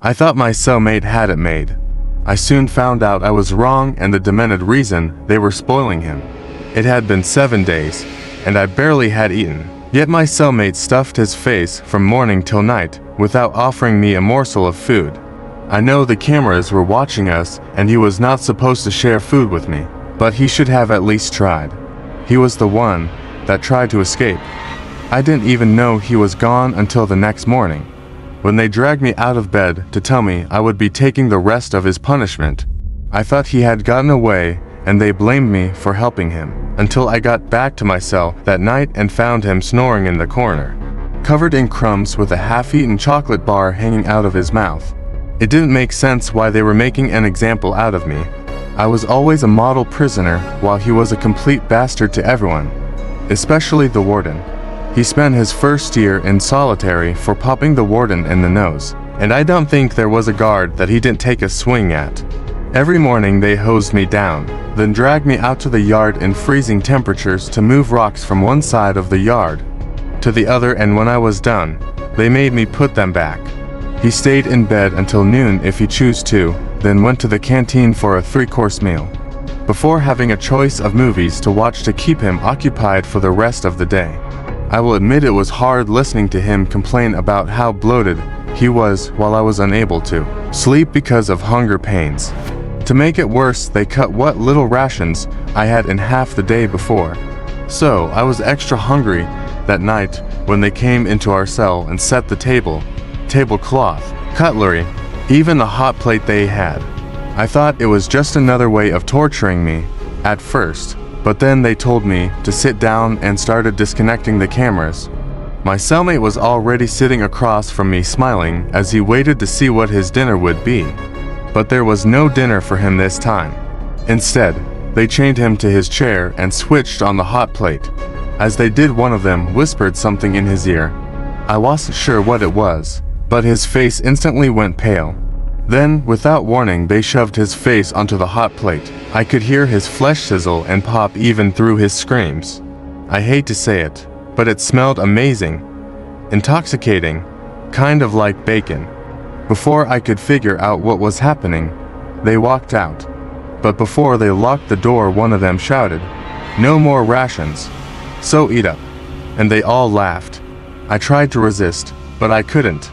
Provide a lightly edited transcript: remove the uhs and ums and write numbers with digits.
I thought my cellmate had it made. I soon found out I was wrong and the demented reason they were spoiling him. It had been 7 days, and I barely had eaten. Yet my cellmate stuffed his face from morning till night without offering me a morsel of food. I know the cameras were watching us and he was not supposed to share food with me, but he should have at least tried. He was the one that tried to escape. I didn't even know he was gone until the next morning, when they dragged me out of bed to tell me I would be taking the rest of his punishment. I thought he had gotten away and they blamed me for helping him, until I got back to my cell that night and found him snoring in the corner, covered in crumbs with a half-eaten chocolate bar hanging out of his mouth. It didn't make sense why they were making an example out of me. I was always a model prisoner while he was a complete bastard to everyone, especially the warden. He spent his first year in solitary for popping the warden in the nose, and I don't think there was a guard that he didn't take a swing at. Every morning they hosed me down, then dragged me out to the yard in freezing temperatures to move rocks from one side of the yard to the other, and when I was done, they made me put them back. He stayed in bed until noon if he chose to, then went to the canteen for a 3-course meal, before having a choice of movies to watch to keep him occupied for the rest of the day. I will admit it was hard listening to him complain about how bloated he was while I was unable to sleep because of hunger pains. To make it worse, they cut what little rations I had in half the day before. So I was extra hungry that night when they came into our cell and set the tablecloth, cutlery, even the hot plate they had. I thought it was just another way of torturing me at first, but then they told me to sit down and started disconnecting the cameras. My cellmate was already sitting across from me smiling as he waited to see what his dinner would be. But there was no dinner for him this time. Instead, they chained him to his chair and switched on the hot plate. As they did, one of them whispered something in his ear. I wasn't sure what it was, but his face instantly went pale. Then, without warning, they shoved his face onto the hot plate. I could hear his flesh sizzle and pop even through his screams. I hate to say it, but it smelled amazing, intoxicating, kind of like bacon. Before I could figure out what was happening, they walked out. But before they locked the door, one of them shouted, "No more rations, so eat up." And they all laughed. I tried to resist, but I couldn't.